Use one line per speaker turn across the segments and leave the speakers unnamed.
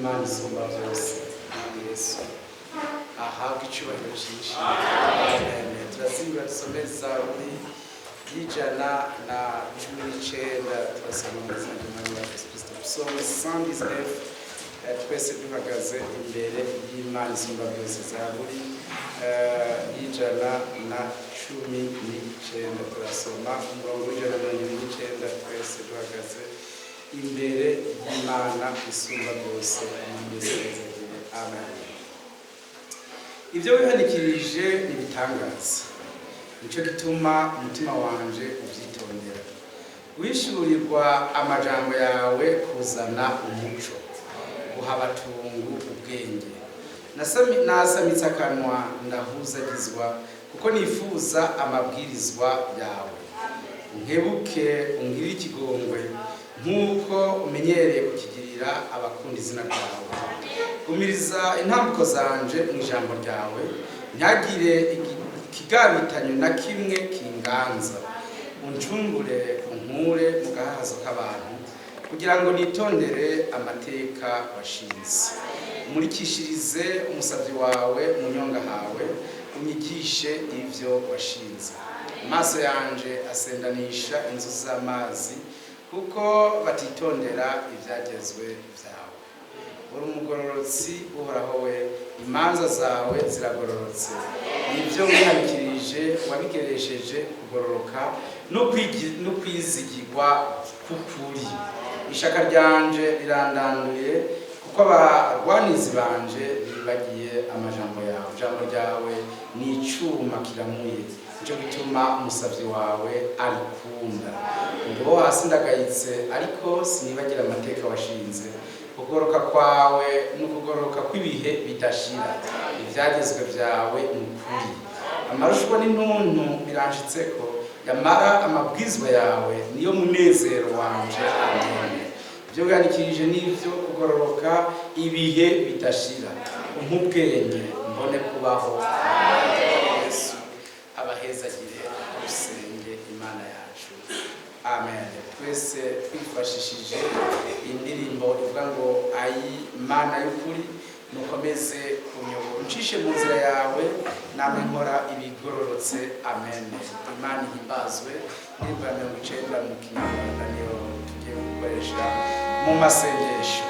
y'Imana isumba byose Yesu ahabwa icyubahiro cyinshi. Amen. Turazingura dusomeza muri y'ijana na 19 turasoma mu izina ry'Umwami wacu Yesu Kristo. Psalm 119 twese duhagaze imbere y'Imana isumba byose. Zaburi y'ijana na 19 turasoma umurongo w'ijana na 29 twese duhagaze imbere y'Imana isumba byose. Amen. Ibyo wihanikirije n'ibitangaza, nicyo gituma umutima wanje ubyitondera. Wishyurirwa amajambo yawe kuzana umuco, guha abatungu ubwenge. Nasamitse akanwa ndahuzagizwa, kuko nifuza amabwirizwa yawe. Nkebuke ungirire ikigongwe, nk'uko umenyereye kukigirira abakunda izina ryawe. Gumiriza intambuko zanje mu ijambo ryawe, ntihagire ikigabitanyo na kimwe kinganza. Uncungure unkure mu gahazo k'abantu, kugira ngo nitondere amateka washinze. Umurikishirize umusavyi wawe mu nyonga hawe, unyigishe ivyo washinze. Amaso yanje asendanisha inzu z'amazi, kuko batitondera ivyagezwe vyawe. Uri umugororotsi uhoraho we, imanza zawe ziragororotse. Ibyo wihanikirije wabigeresheje kugororoka no kwizigirwa k'ukuri. Ishaka ryanje rirandanduye, kuko abarwanizi banje bibagiye amajambo yawe. Ijambo ryawe ni icuma kiramuye, nicyo gituma umusavyi wawe arikunda. Ngo hasi ndagayitse, ariko sinibagira amateka washinze. Kugoroka kwawe n'ukugoroka kw'ibihe bidashira, ivyagezwe vyawe n'ukuri. Amarushwa n'intuntu biranshitseko, yamara amabwizwa yawe niyo munezero wanje. Amen. Ibyo wihanikirije n'ivyo kugororoka ibihe bidashira. Nk'ubwenge mbone kubaho. Yesu abahezagire urusenge Imana yacu. Amen. Twese twifashishije indirimbo ivuga ngo ayi Mana y'ukuri, nukomeze kunyobora uncishe mu nzira yawe, namwe nkora ibigororotse. Amen. Imana ihimbazwe. Indirimbo ya 90 mu Kinyarwanda niyo tugiye gukoresha mu masengesho.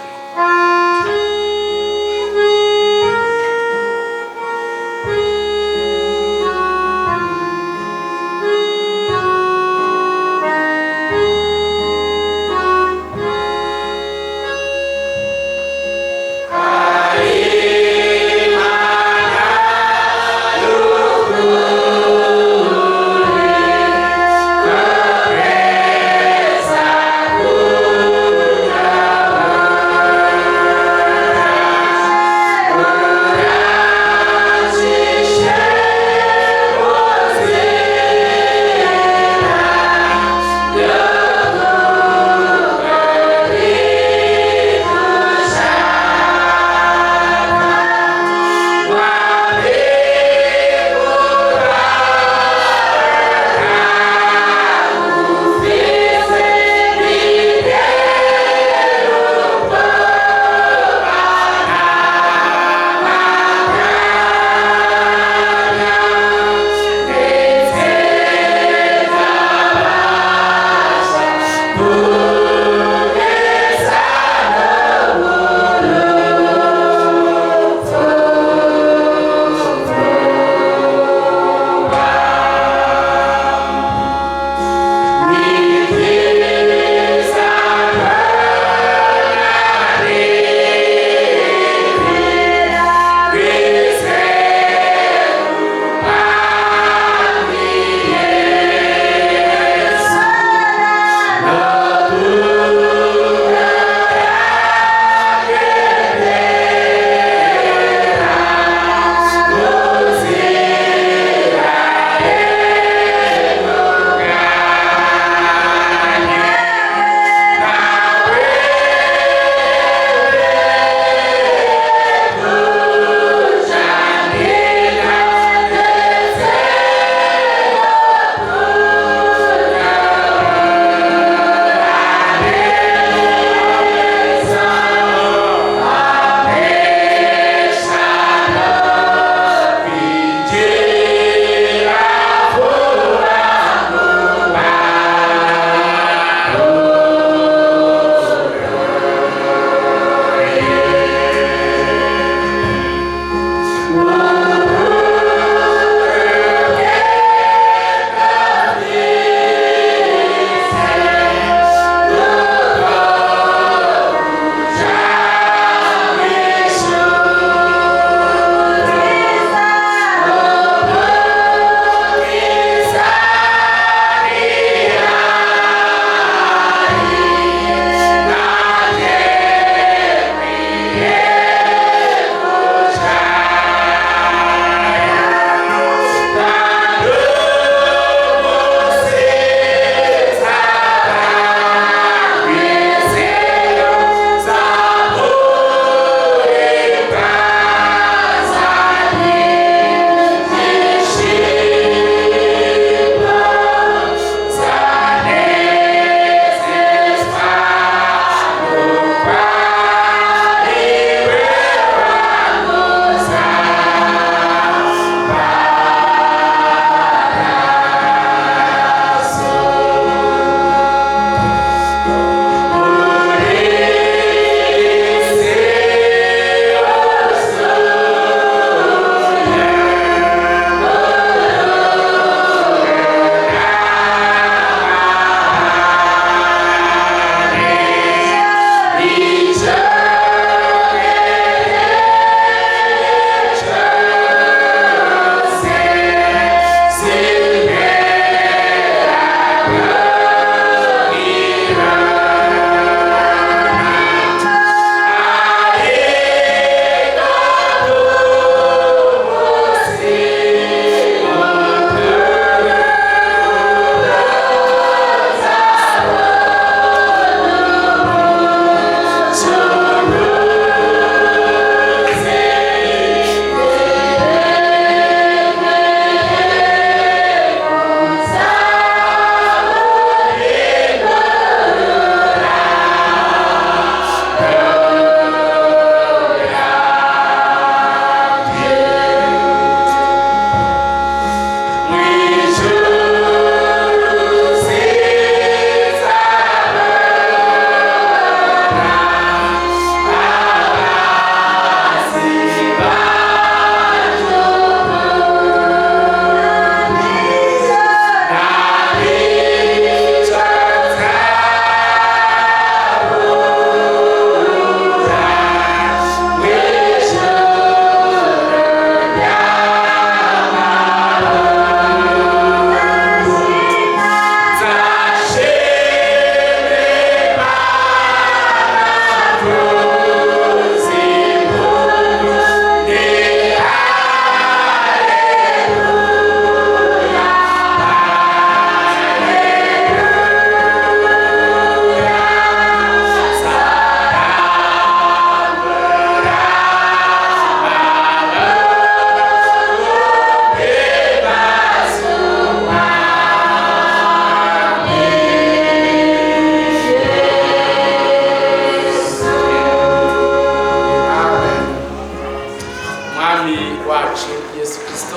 wacu Yesu Kristo,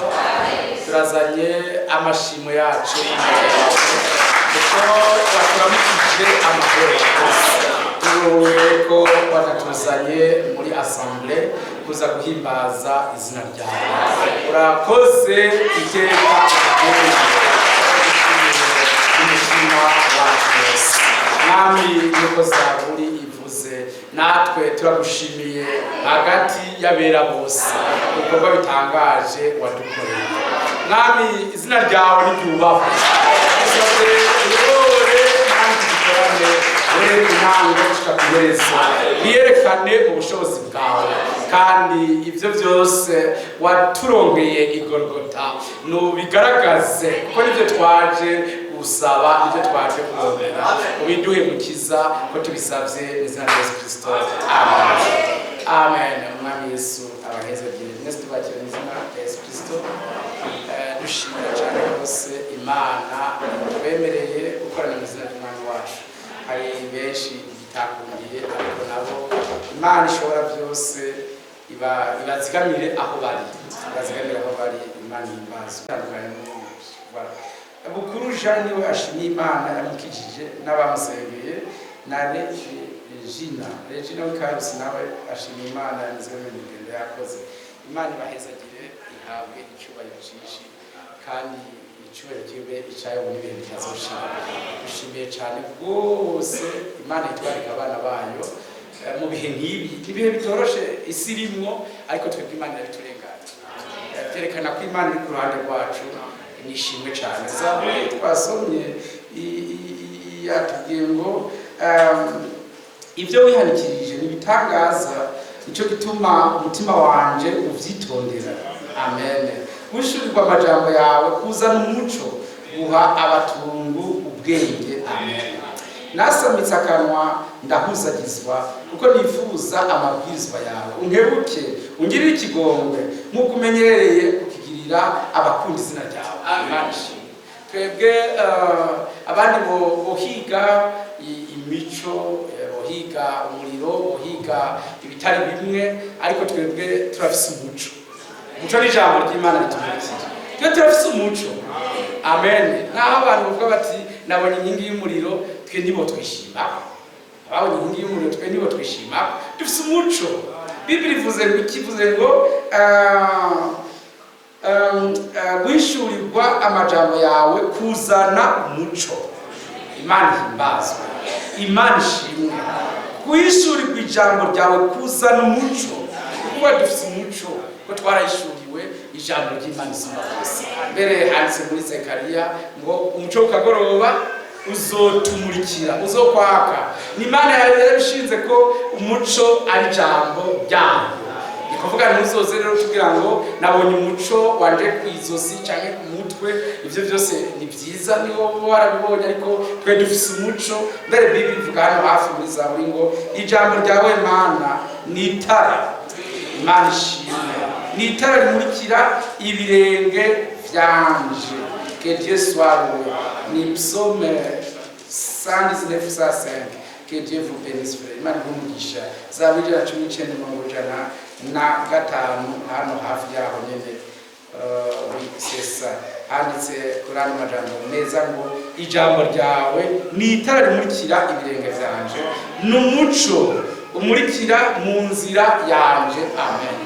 turazanye amashimo yacu kuko waturamukije amahoro. Turuko watatuzanye muri assemblée kuza guhimbaza izina ryawe. Urakoze iteka umutima wacu. Mwami yuko Zaburi ivuze, natwe turagushimiye hagati y'abera bose ibikorwa bitangaje wadukoreye. Mwami izina ryawe niryubahwe. Yerekane ubushobozi bwawe, kandi ibyo byose waturonkeye igorogota nubigaragaze, kuko nibyo twaje gusaba, nibyo twaje kurondera. Ubiduhe Mukiza ko tubisabye mu izina rya Yesu Kristo, amen. Amen. Umwami Yesu abahezagire. Mwese tubakire mu izina rya Yesu Kristo. Dushimira cyane rwose Imana twemereye gukorana mu izina ry'Umwami wacu. Hari benshi bitakundiye, ariko nabo Imana ishobora byose ibazigamire aho bari, Imana imbazwe. Bukuru Jean niwe ashimiye Imana yamukijije n'abamusengeye, na Regina w'Ikarusi nawe ashimiye Imana yanyuzwe mu rugendo yakoze. Imana ibahezagire, ihabwe icyubahiro cyinshi, kandi icyubahiro kibe icyayo mu bihe bitazoshira. Dushimiye cyane rwose Imana itwarika abana bayo mu bihe nk'ibi, ibihe bitoroshe isi irimwo, ariko twebwe Imana irabiturenganya. Byerekana ko Imana iri ku ruhande rwacu, nishimwe cyane. Zaburi twasomye yatubwiye ngo ibyo wihanikirije nibitangaza, nicyo gituma umutima wanje uvyitondera. Amen. Gushurirwa amajambo yawe kuzana umuco, guha abatungu ubwenge. Amen. Nasamitse akanwa ndahuzagizwa, kuko nifuza amabwirizwa yawe. Unkebuke ungirire ikigongwe, nk'uko umenyereye kukigirira abakunda izina ryawe. Amen. Twebwe abandi bohiga imico, bohiga umuriro, bohiga ibitari bimwe, ariko twebwe turafise umuco. Umuco ni ijambo ry'Imana ritumurikira. Twe turafise umuco. Amen. Naho abantu bavuga bati nabonye inkingi y'umuriro, twe nibo twishima. Ababonye inkingi y'umuriro, twe nibo twishima. Dufise umuco. Bibiri ivuze ngo guhishurirwa amajambo yawe kuzana umuco. Imana himbazwe, Imana ishimwe. Guhishurirwa ijambo ryawe kuzana umuco, kuko dufise umuco, ko twarahishuriwe ijambo ry'Imana isumba byose. Mbere handitse muri Zekariya ngo umuco ukagoroba uzotumurikira, uzokwaka. Imana yarabishinze ko umuco ari ijambo ryayo. Kuvuga ntuzoze rero tugira ngo nabonye umuco wanje kwizosi cyane ku mutwe. Ivyo byose ni byiza, niho warabibonye, ariko twe dufise umuco. Mbere Bibiliya ivuga hano hafi muri Zaburi ngo ijambo ryawe Mana ni itara. Imana ishimwe, ni itara rimurikira ibirenge vyanje. Que Dieu soit loué. Ni psaume 119:5. Que Dieu vous bénisse. Imana igumugisha. Zaburi ya 19:100 na gatanu hano hafi yaho nyene sesa handitse Kurani majambo meza ngo ijambo ryawe ni itara rimurikira ibirenge vyanje, n'umuco umurikira mu nzira yanje. Amen.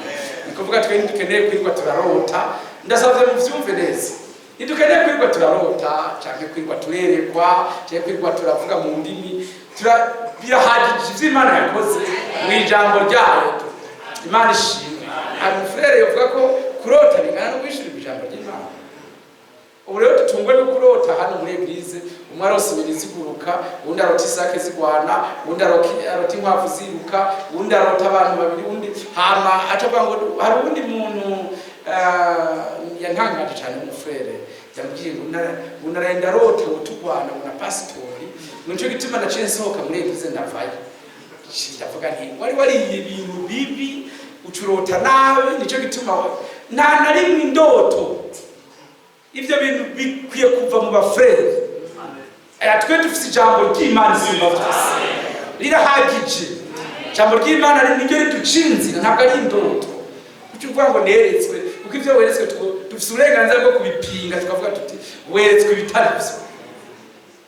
Nikuvuga twe ntidukeneye kwirwa turarota, ndasavye mu vyumve neza. Ntidukeneye kwirwa turarota canke kwirwa turerekwa canke kwirwa turavuga mu ndimi, birahagije ivy'Imana yakoze mu ijambo ryayo. Imana ishimwe. Amufrere yovuga ko kurota bingana no kwishurira ijambo ry'Imana. Ubu rero tutungwe no kurota hano muri eglise, umwe arose ibintu ziguruka, undi arota isake zigwana, undi arota inkwavu ziruka, undi arota abantu babiri, undi hama acavuga ngo hari undi muntu yantangaje cyane umufrere yambwiye ngo unarenda arota utugwana na pastori, nico gituma naciye nsohoka muri eglise ndavayo. Ndavuga nti wari ibintu bibi ucurota nawe, nico gituma nta nari mu ndoto. Ibyo bintu bikwiye kuva mu bafrere. Twe dufite ijambo ry'Imana isumba byose, rirahagije. Ijambo ry'Imana niryo riducinzira, ntabwo ari indoto. Ucuvuga ngo neretswe kuko ivyo weretswe dufise uburenganzira bwo kubipinga tukavuga tuti weretswe ibitari byo.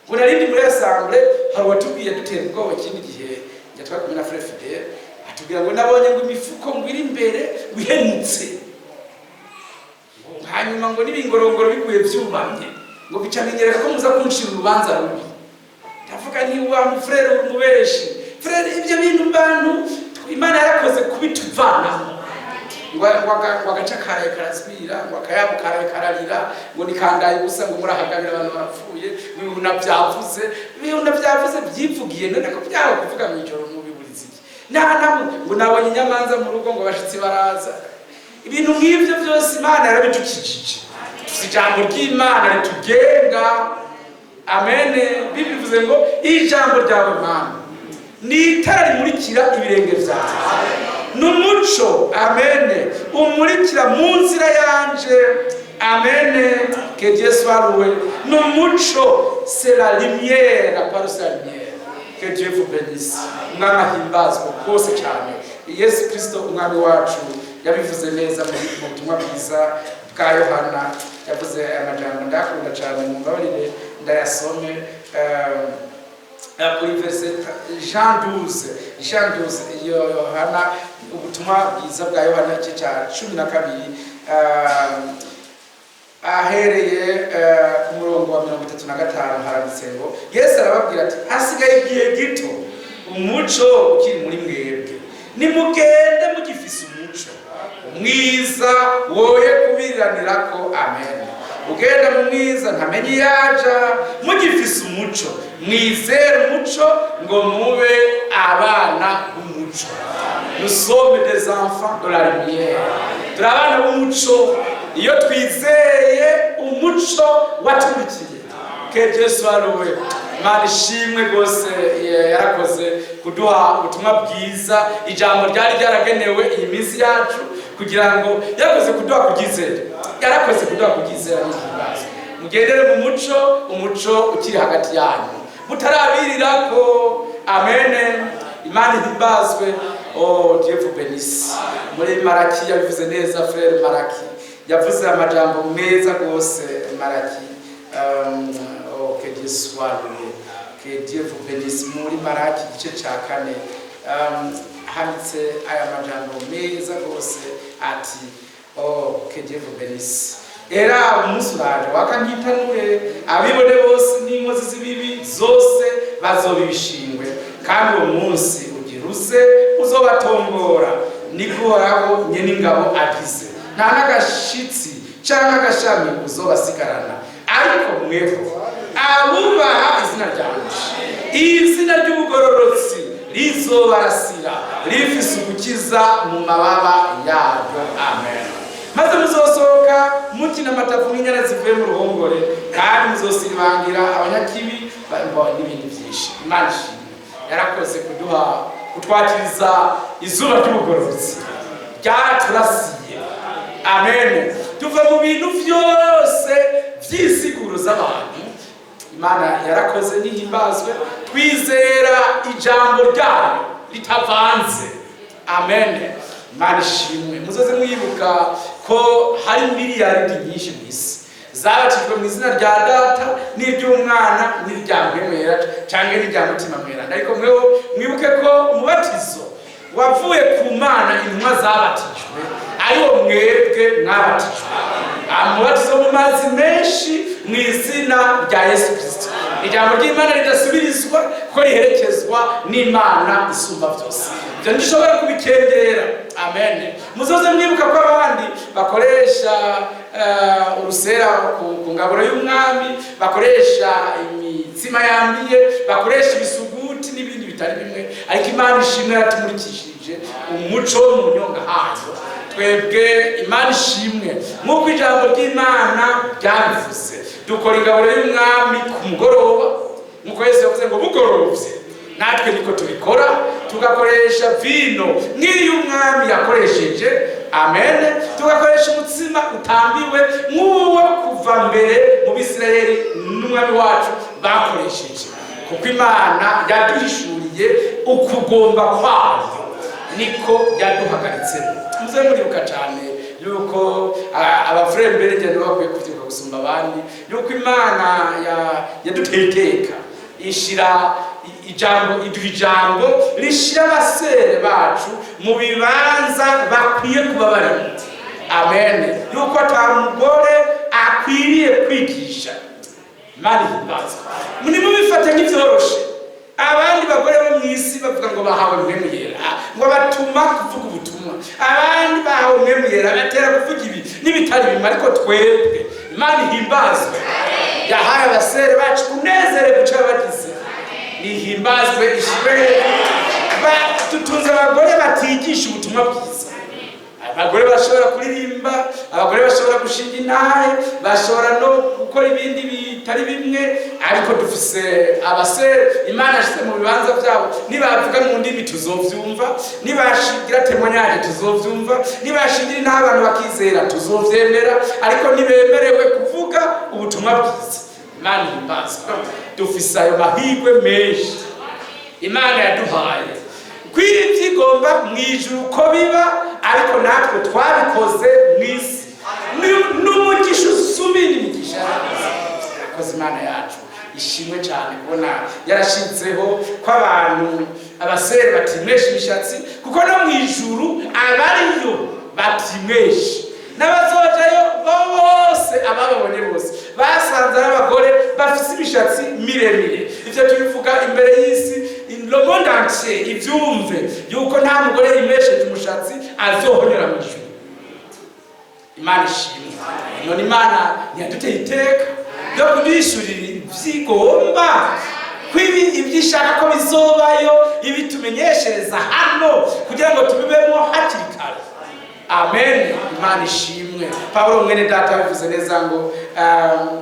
Unarindi muri assemble hari watubwiye dutera ubwoba ikindi gihe yatwa kumwe na Frère Fidèle atubwira ngo nabonye ngo imifuko ngwiri imbere wihenutse, hanyuma ngo n'ibingorongoro biguye vyubamye ngo bicamenyereka ko muza kunshira urubanza rubi. Ndavuga ni wa mu frère umubeshi frère, ibyo bintu bantu Imana yarakoze kubituvana ngo agaca karaye karasubira ngo akayabu karaye kararira ngo nikandaye gusa ngo murahagabira abantu barapfuye bihuna byavuze byivugiye none ko byaho kuvuga mu ijoro mu biburizi ngo nabonye inyamanza mu rugo ngo bashitsi baraza. Ibintu nk'ivyo byose Imana yarabidukijije, ijambo ry'Imana ritugenga. Amen. Bivuze ngo ijambo ryawe Mana ni itara rimurikira ibirenge vyawe, n'umuco amen umurikira mu nzira yanje. Amen. Que Dieu soit loué. N'umuco c'est la lumière, la parole c'est la lumière. Que Dieu vous bénisse. Umwami ahimbazwe kose cyane. Yesu Kristo umwami wacu yabivuze neza mu butumwa bwiza bwa Yohana, yavuze amajambo ndakunda cyane, mumbabarire ndayasome. Kuri verset Jean 12 iyo Yohana, ubutumwa bwiza bwa Yohana igice cya 12 ahereye ku murongo wa 35 haranditse ngo Yesu arababwira ati hasigaye igihe gito umuco ukiri muri mwebwe, nimugende mugifise umuco mwiza woye kubiranirako. Amen. Ugenda mu mwiza ntamenye yaja, mugifise umuco mwizere umuco ngo mube abana b'umuco. Nous sommes des enfants de la lumière. Turi abana b'umuco iyo twizeye umuco waturikiye. Que Dieu soit loué. Imana ishimwe gose yarakoze kuduha ubutumwa bwiza, ijambo ryari ryaragenewe iyi minsi yacu kugira ngo yakoze kuduha kugizera, yarakoze kuduha kugizera n'ikibazo. Mugendere mu muco, umuco ukiri hagati yanyu mutarabirirako. Amen. Imana ihimbazwe. Oh Dieu vous bénisse. Muri Maraki yabivuze neza, Frère Maraki yavuze amajambo meza gose. Maraki oh que Dieu soit loué. Que Dieu vous bénisse. Muri Maraki igice cya 4 handitse aya majambo meza gose ati oh que Dieu vous bénisse. Era umunsi uraje wakanyitanure abibone bose n'inkozi z'ibibi zose bazobishingwe, kandi uwo munsi ugiruze uzobatongora nikuhoraho nyene ingabo agize, nta n'agashitsi canke agashami uzobasigarana. Ariko mweho abubaha izina ryanje, izina ry'ubugororotsi rizobarasira rifise ugukiza mu mababa yaryo. Amen. Maze muzosohoka mukina amatavu n'inyana zivuye mu ruhongore, kandi muzosibangira abanyakibi n'ibindi byinshi. Imana ishimwe yarakoze kuduha kutwakiriza izuba ry'ubugororotsi ryaturasiye. Amen. Tuva mu bintu byose by'isiguro z'abantu. Imana yarakoze nihimbazwe, twizera ijambo ryayo ritavanze. Amen. Imana ishimwe. Muzoze mwibuka ko hari miliyaridi nyinshi mu isi zabatijwe mu izina rya Data n'iry'Umwana n'irya Mwera cyangwa n'irya Mutima Mweranda. Ariko mwibuke ko umubatizo wavuye ku Mana, intumwa zabatijwe ariwo mwebwe mwabatijwe. Umubatizo mu mazi menshi mu izina rya Yesu Kristo. Ijambo ry'Imana ridasubirizwa ko riherekezwa n'Imana isumba byose. Ibyo ndishobora kubikengera. Amen. Muzoze mwibuka ko abandi bakoresha urusera ku ngaburo y'umwami, bakoresha imitsima yambiye, bakoresha ibisuguti n'ibindi bitari bimwe, ariko Imana ishimwe yatumurikishije umuco mu nyonga hayo. Twebwe Imana ishimwe nk'uko ijambo ry'Imana ryabivuze, dukora ingaburo y'umwami ku mugoroba nk'uko Yesu yavuze ngo bugorovye, natwe niko tubikora, tugakoresha vino nk'iyo umwami yakoresheje. Amen. Tugakoresha umutsima utambiwe nk'uwo kuva mbere mu Bisirayeli n'umwami wacu bakoresheje, kuko Imana yaduhishuriye ukugomba kwayo niko yaduhagaritsemo. Muze muribuka cyane yuko abafrere mbere cyane bakwiye kuvyuka gusumba abandi, yuko Imana yaduteye iteka ishira ijambo rishira abasere bacu mu bibanza bakwiye kuba barimo. Amen. Yuko atamugore akwiriye kwigisha. Mani himbazwa. Munimo bifata nk'ivyoroshe. Abandi bagore bo mwisi bavuga ngo bahawe mpemu yera, ngo batuma kuvuga ubutumwa. Abandi bahawe mpemu yera batera kuvuga ibi n'ibitari bimwe, ariko twebwe Imana himbazwe. Yahaye abasere bacu kunezere guca bagize. Nihimbazwe ishimwe. Tutunze abagore batigisha ubutumwa bwiza. Abagore bashobora kuririmba, abagore bashobora gushinga intahe, bashobora no gukora ibindi bitari bimwe, ariko dufise abasere Imana ashyize mu bibanza byabo. Nibavuga mu ndimi tuzovyumva, nibashingira témoignage tuzovyumva, nibashingira intahe abantu bakizera tuzovyemera, ariko nibemerewe kuvuga ubutumwa bwiza. Imana himbazwe. Dufise ayo mahirwe menshi Imana yaduhaye. Kw'ivyo igomba mw'ijuru ko biba, ariko natwe twabikoze mw'isi. N'umugisha usumira imigisha yakoze Imana yacu. Ishimwe cyane kubona yarashizeho ko abantu abasere batimwesha imishatsi, kuko no mw'ijuru abariyo batimwesha. N'abazojayo bose abababonye bose basanze n'abagore bafise imishatsi miremire. Ivyo tubivuga imbere y'isi, le monde entier ivyumve yuko nta mugore yimesheje umushatsi azohonyora mu ijuru. Imana ishimwe. None Imana ntiyaduteye iteka yo kudishurira ivyigomba kwibi ibyishaka ko bizobayo, ibitumenyeshereza hano kugira ngo tubibemo hakiri kare. Amen. Imana ishimwe. Pawulo mwene data bivuze neza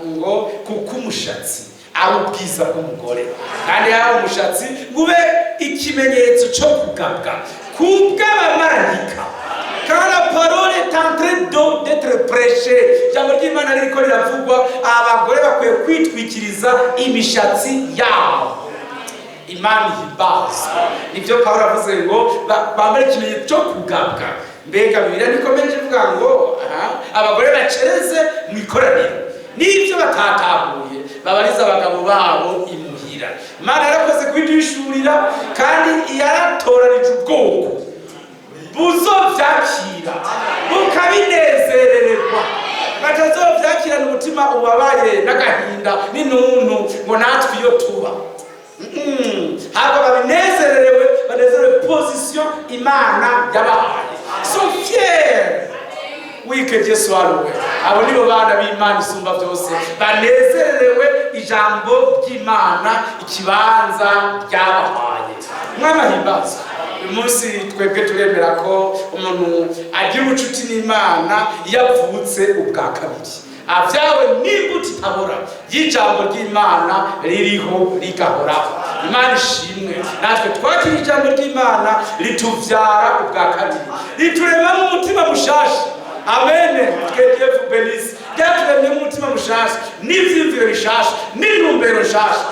ngo kuko umushatsi ari ubwiza bw'umugore, kandi yawe umushatsi ngube ikimenyetso cyo kugabwa kubw'abamarayika. Quand la parole est en train d'être prêchée, jambo ry'Imana ririko riravugwa, abagore bakwiye kwitwikiriza imishatsi yabo. Imana himbazwe. Nivyo Pawulo avuze ngo bambare ikimenyetso cyo kugabwa. Mbega Bibiliya nikomeje ivuga ngo abagore bacereze mu ikoraniro. Nivyo batatahuye babariza abagabo babo imuhira. Imana yarakoze kwidishurira, kandi yaratoranije ubwoko buzovyakira bukabinezerererwa, batazovyakirana umutima ubabaye n'agahinda n'intuntu ngo natwe iyo tuba. Haba babinezererewe, banezerewe position Imana yabahaye. Sont fiers. Oui, que Dieu soit loué. Abo nibo bana b'Imana isumba byose, banezerewe ijambo ry'Imana, ikibanza ryabahaye. Mwamahimbazwe. Uyu munsi twebwe turemera ko umuntu agira ubucuti n'Imana yavutse ubwa kabiri. Avyawe n'imbuto itabora y'ijambo ry'Imana ririho rigahoraho. Imana ishimwe. Natwe twakira ijambo ry'Imana rituvyara ubwa kabiri, riturema mu mutima mushasha. Amen. Que Dieu vous bénisse. Yaturemye mu mutima mushasha, n'ivyimviro bishasha, n'intumbero nshasha.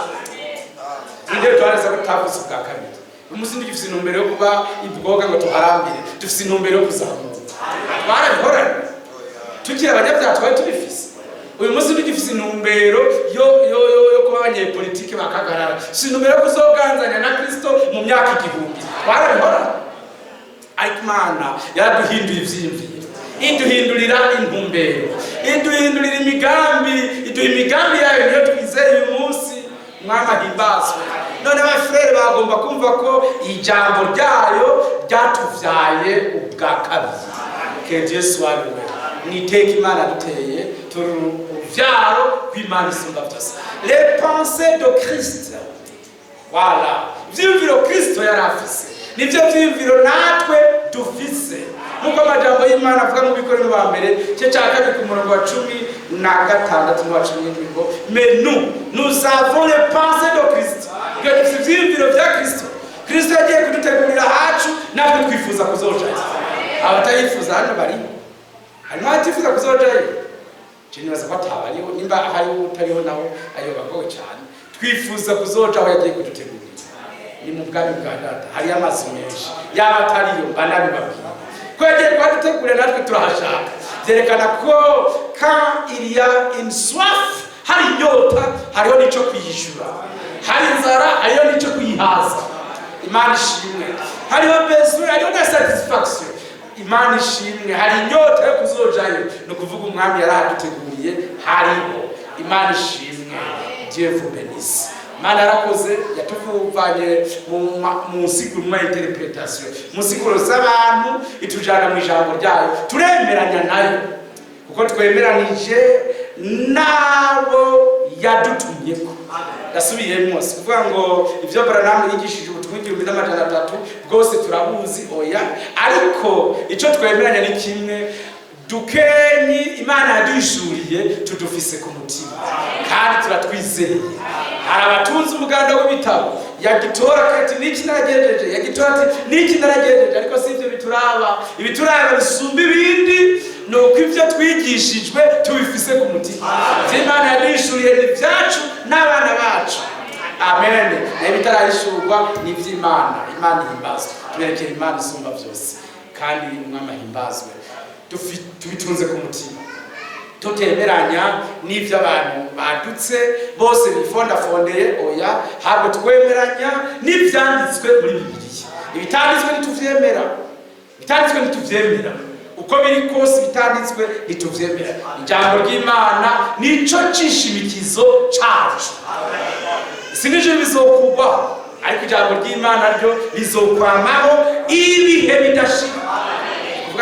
Ninde twareza kutavuza ubwa kabiri. Umusindi gifise intumbero yo kuba ibwoga ngo tuharambire, dufise intumbero yo kuzamuka. Twarabihorana tukira abanyabyaha twari tubifise. Uyu munsi tugifise intumbero yo kuba abanyepolitike bakagarara, si intumbero yo kuzoganzanya na Kristo mu myaka 1000. Twarabihorana, ariko Imana yaraduhinduye ivyimviro, iduhindurira intumbero, iduhindurira imigambi, iduha imigambi yayo niyo twizeye uyu munsi. Mwama himbazwe. None abafrere bagomba kumva ko ijambo ryayo ryatuvyaye ubwa kabiri. Que Dieu soit loué. Niteka Imana duteye turi uruvyaro rw'Imana isumba byose. Les pensées de Christ. Voilà. Vyumviro Kristo yarafise, nivyo vyumviro natwe dufise. Nuko amajambo y'Imana avuga mu Bikorino ba mbere cye cya kabiri ku murongo wa 16 n'uwa 17 ngo mais nous avons les pensées de Christ. Que dufise ivyumviro vya Kristo. Kristo yagiye kudutegurira hacu, natwe twifuza kuzojayo. Abatayifuza hano bari, hanyuma atifuza kuzojayo. Nibaza ko atabariho, nimba hari utariho naho ayo bagoye cyane. Twifuza kuzoja aho yagiye kudutegurira. Ni mu bwami bwa Data hari amazi menshi, yaba atariyo banabibabwira. Kwegeye kwadutegurira natwe turahashaka. byerekana ko quand il y a une soif hari inyota hariho n'icyo kwiyishura, hari inzara hariho n'icyo kuyihaza. Imana ishimwe. Hariho besoin hariho na satisfaction. Imana ishimwe. Hari inyota yo kuzojayo, no kuvuga umwami yaraduteguriye hariho. Imana ishimwe. Dieu vous bénisse. Imana yarakoze yatuvanye mu nsiguro mu interpretation, mu nsiguro z'abantu itujana mu ijambo ryayo, turemeranya nayo kuko twemeranije nabo yadutumyeko. Ndasubiyemo kuvuga ngo ivyo Branham yigishije ubutumwa 1300 bwose turabuzi oya, ariko ico twemeranya ni kimwe, dukenyi Imana yadushuriye tudufise ku mutima kandi turatwizeye. Hari abatunze umuganda w'ibitabo yagitora kati niki naragejeje, yagitora ati niki naragejeje, ariko si ivyo bituraba. Ibituraba bisumba ibindi nuko ivyo twigishijwe tubifise ku mutima. Imana yadushuriye ni vyacu n'abana bacu. Amen. Na bitarayishurwa ni vy'Imana. Imana himbazwe. Tuberekere Imana isumba vyose kandi umwami himbazwe. Tubitunze ku mutima, tutemeranya n'ivyo abantu badutse bose bifondafondeye oya, habwo twemeranya n'ivyanditswe muri Bibiliya. Ibitanditswe nituvyemera, bitanditswe nituvyemera uko biri kose, bitanditswe nituvyemera. Ijambo ry'Imana nico cishimikizo cacu. Sinije bizokugwa, ariko ijambo ry'Imana ryo rizokwamaho ibihe bidashira.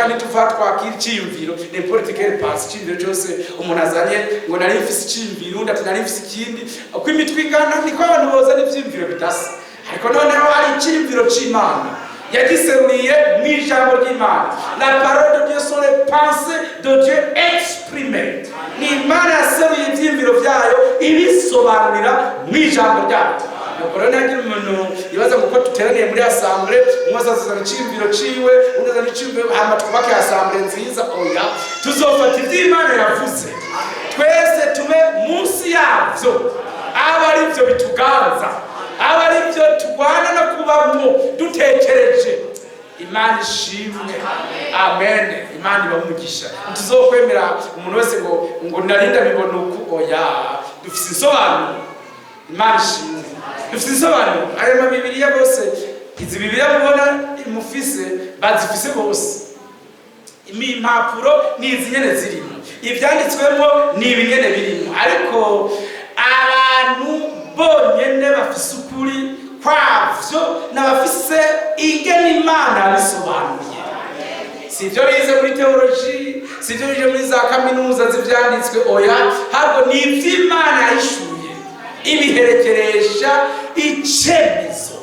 Ntitufatwa k'iciyumviro ne political pass cy'ibyo cyose umuntu azanye ngo nari mfise iciyumviro undi ati nari mfise ikindi, uko imitwe igana niko abantu bozana ivyiyumviro bidasa. Ariko noneho hari iciyumviro c'Imana yagiseruriye mu ijambo ry'Imana. La parole de Dieu sont les pensées de Dieu exprimées. Ni Imana yaseruye ivyiyumviro vyayo ibisobanurira mu ijambo ryayo. Nukorona ngira umuntu ibaza ngo tuteraniye muri assemblée, umwe azazana iciyumviro ciwe, undi azana iciyumviro, hama twubake assemblée nziza oya. Tuzofata ivy'Imana yavuze twese tube munsi yavyo, aba ari byo bituganza, aba ari byo tugwana no kubamwo dutekereje. Imana ishimwe. Amen. Imana ibumugisha. Tuzokwemera umuntu wese ngo narinda bibona uku oya, dufise insobanuro. Imana ishimwe. Dufise insobanuro. Aya ma Bibiliya bose, izi Bibiliya mubona mufise bazifise bose. Impapuro ni izi nyene zirimo, ivyanditswemo ni ibinyene birimo, ariko abantu bonyene bafise ukuri kwavyo n'abafise ingene Imana bisobanuye. Sivyo bize muri theology, sivyo bize muri za kaminuza z'ivyanditswe oya, habwo ni ivy'Imana yishuye ibiherekeresha icemezo,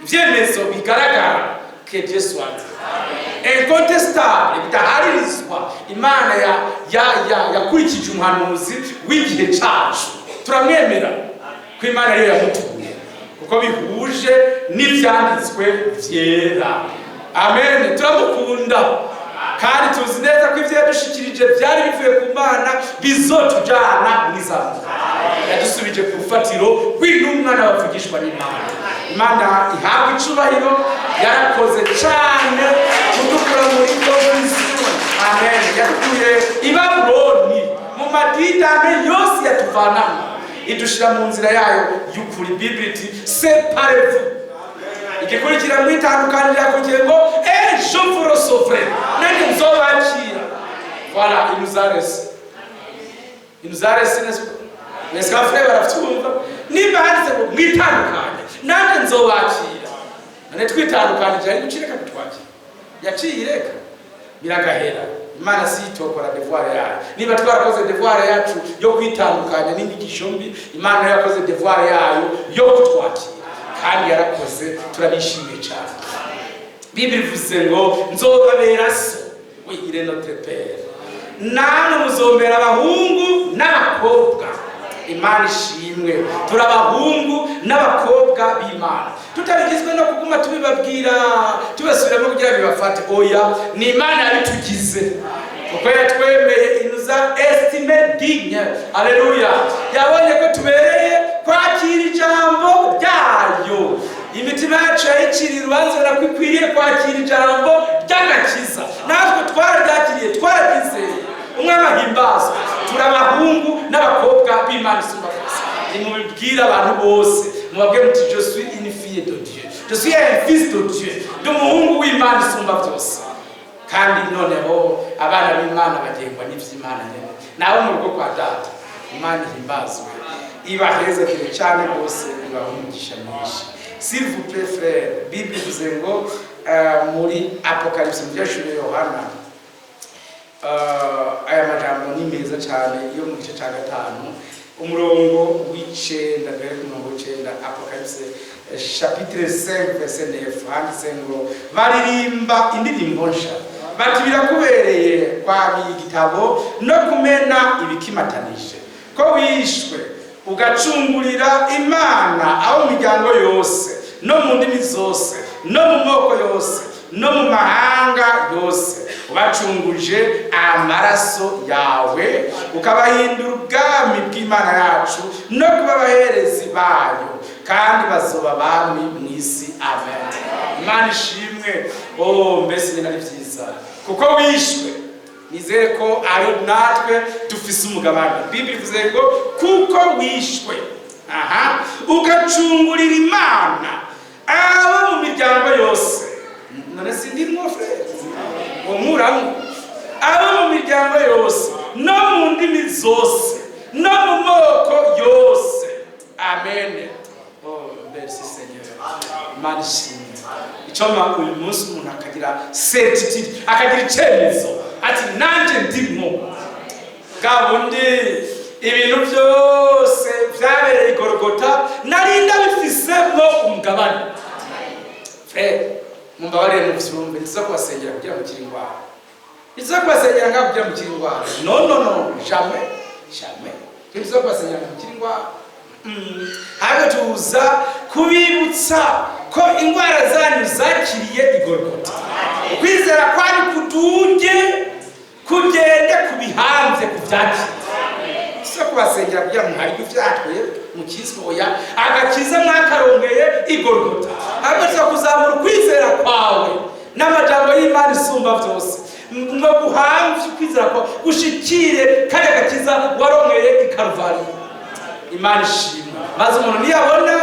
ivyemezo bigaragara que Dieu soit incontestable, bidaharirizwa. Imana yakurikije umuhanuzi w'igihe cacu, turamwemera ko Imana ariyo yamutumye kuko bihuje n'ivyanditswe vyera. Amen. Turamukunda kandi tuzi neza ko ivyo yadushikirije byari bivuye ku Mana bizotujana mw'izabo. Yadusubije ku rufatiro rw'intumwa n'abavugishwa n'Imana. Imana ihabwa icubahiro, yarakoze cane kudukura muri confusion. Amen. Yadukuye i Babuloni mu madidame yose yatuvanamo, idushira mu nzira yayo y'ukuri. Bible iti séparez-vous. Igikurikira mwitandukanira kugira ngo je vous recevrai, nange nzobakira. Voilà, il nous a reçu. Il nous a reçu, n'est-ce pas frère? Baravyumva niba handitse ngo mwitandukanye nange nzobakira. None twitandukanije ari gucireka kutwakira, yaciye ireka biragahera. Imana si itokora devoir yayo. Niba twarakoze devoir yacu yo kwitandukanya n'inyigisho mbi, Imana yakoze devoir yayo yo kutwakira kandi yarakoze, turabishimiye cyane. Bible ivuze ngo nzobabera so, oui, il est notre père, namwe muzombera abahungu n'abakobwa. Imana ishimwe, turabahungu n'abakobwa b'Imana. Tutabigizwe no kuguma tubibabwira tubasubiramo kugira bibafate oya, ni Imana yabitugize kuko yatwemeye, inuza estime digne. Alleluia. Yabonye ko tubereye kwakira ijambo ryayo. Imitima yacu yayiciriye urubanza nakwikwiriye kwakira ijambo ry'agakiza, natwe twararyakiriye, twarabyizeye. n'abakobwa b'Imana isumba byose nimubibwira abantu bose mubabwire muti je suis une fille de Dieu, je suis un fils de Dieu, ndi umuhungu w'Imana isumba byose. Kandi noneho abana b'Imana bagengwa n'ivy'Imana nyene nawe mu rugo kwa data. Imana ihimbazwe ibahezekere cyane rwose ibahumugisha myinshi. S'il vous plaît frère, Bible ivuze ngo muri Apocalypse mu byashuri Yohana aya majambo ni meza cyane iyo mu gice cya 5 umurongo w'icenda mbere ku murongo w'icenda, Apocalypse chapitre 5 verset 9 handitse ngo baririmba indirimbo nsha bati birakubereye kwabira igitabo no kumena ibikimatanije ko wishwe ugacungurira Imana aho miryango yose no mu ndimi zose no mu moko yose no mu mahanga yose, ubacunguje amaraso yawe ukabahindura ubwami bw'Imana yacu no kuba abaherezi bayo kandi bazoba abami mu isi. Amen. Imana ishimwe. Mbese ni nari byiza kuko wishwe. Nizere ko ari natwe dufise umugabane. Bible ivuze ngo kuko wishwe ugacungurira Imana abo mu miryango yose. None sindimwo frere umuramu abo mu miryango yose no mu ndimi zose no mu moko yose. Amen. Merci Seigneur. Imana ishimwe. Icoma uyu munsi umuntu akagira certitude, akagira icyemezo ati nanje ndimwo. Gabundi ibintu byose byabereye i Golgotha narinda bifisemo umugabane. Frere mumbabarire muvyumve, ndiza kubasengera kugira ngo kiringwara. Ndiza kubasengera ngaho kugira ngo kiringwara. No, jamais. Ndiza kubasengera ngo kiringwara. Habe tuza kubibutsa ko ingwara zanyu zakiriye i Golgotha. Kwizera kwari kudunge kugende kubihanze kuvyaki. Ndiza kubasengera kugira ngo hari kuvyatwe mukizwe oya agakiza mwakarongeye i Golgotha. Habe tuza kuzamura kwizera kwawe n'amajambo y'Imana isumba byose ngo guhamvye kwizera kwawe gushikire kare gakiza warongeye i Kalvari. Imana ishimwe. Maze umuntu niyabona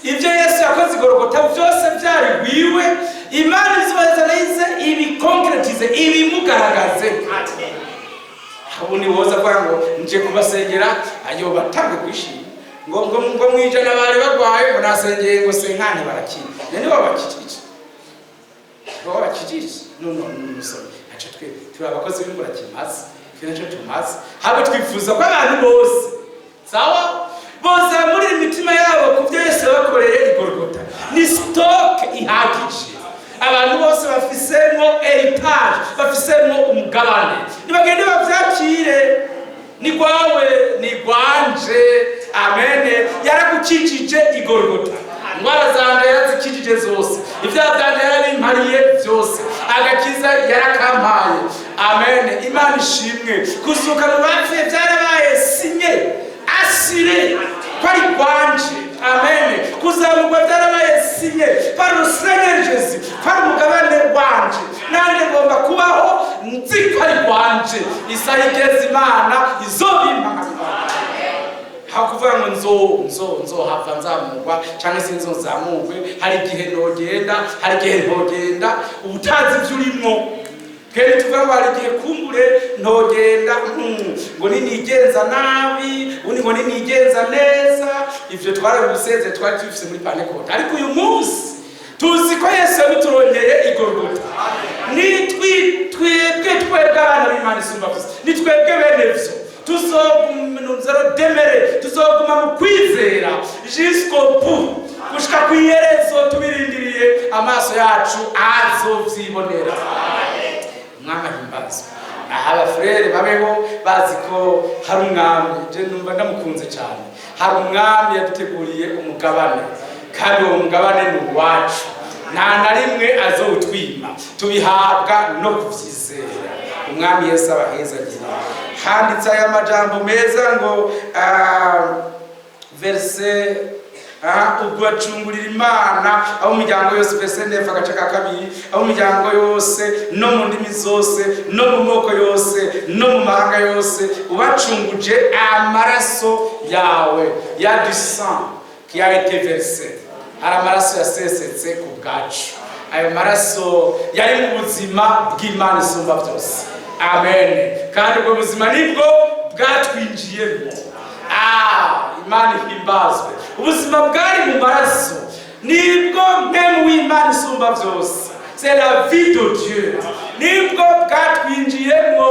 ibyo Yesu yakoze i Golgotha byose byari gwiwe, Imana izoza naize ibikonkretize ibimugaragaze. Ubundi woza kwa ngo nje kubasengera ayo batange kwishima ngo mwijana bari bagwaye ngo nasengeye ngo senkane barakira. Nani babakijije no so acha twe turabakoze b'ingura kimaze kinacho tumaze habe twifuza ko abantu bose sawa boza muri imitima yabo kuvyo Yesu bakoreye i Golgotha ni stock ihagije. Abantu bose bafisemo heritage, bafisemo umugabane, nibagende bavyakire. Ni kwawe ni kwanje. Amen. Yaragukikije i Golgotha. Ngwara zanje yarazikijije zose, ivyaha byanje yarabimpariye byose, agakiza yarakampaye. Amen. Imana ishimwe. Kuzuka mu bapfuye byarabaye sinye asire kwari kwanje. Amen. Kuzamurwa byarabaye sinye par le Seigneur Jésus, par umugabane wanje. Nande ngomba kubaho nzikari kwanje. Isayigeze Imana izobimpa. Hakuvuga ngo nzo hava nzamurwa cyangwa se nzamurwe. Hari igihe nogenda, hari igihe ntogenda, ubutazi byurimo. Kene tuvuga ngo hari igihe kumbure ntogenda ngo ninigenza nabi, undi ngo ninigenza neza. Ivyo twarabiseze twari tufise muri Pentecote. Ariko uyu munsi tuzi ko Yesu yabiturongeye i Golgotha. Ni twebwe abana b'Imana isumba byose, ni twebwe bene vyo tuzoguma demere, tuzoguma mu kwizera jusqu'au bout, gushika kwiherezo tubirindiriye amaso yacu azovyibonera. Mwama himbazo. Aha frere babeho bazi ko hari umwami, je numva ndamukunze cyane. Hari umwami yaduteguriye umugabane kandi uwo mugabane ni uwacu. Nta na rimwe azowutwima, tubihabwa no kuvyizera. Umwami Yesu abahezagira. Handitse aya majambo meza ngo verset ugacungurira Imana abo umuryango yose PSNF agace ka kabiri, abo umuryango yose no mu ndimi zose no mu moko yose no mu mahanga yose, ubacunguje amaraso yawe ya du sang qui a été versé. Hari amaraso yasesetse ku bwacu, ayo maraso yari mu buzima bw'Imana isumba byose. Amen. Kandi ubwo buzima nibwo bwatwinjiyemo. Imana ihimbazwe. Ubuzima bwari mu maraso nibwo mpemu w'Imana isumba byose. C'est la vie de Dieu. Nibwo bwatwinjiyemo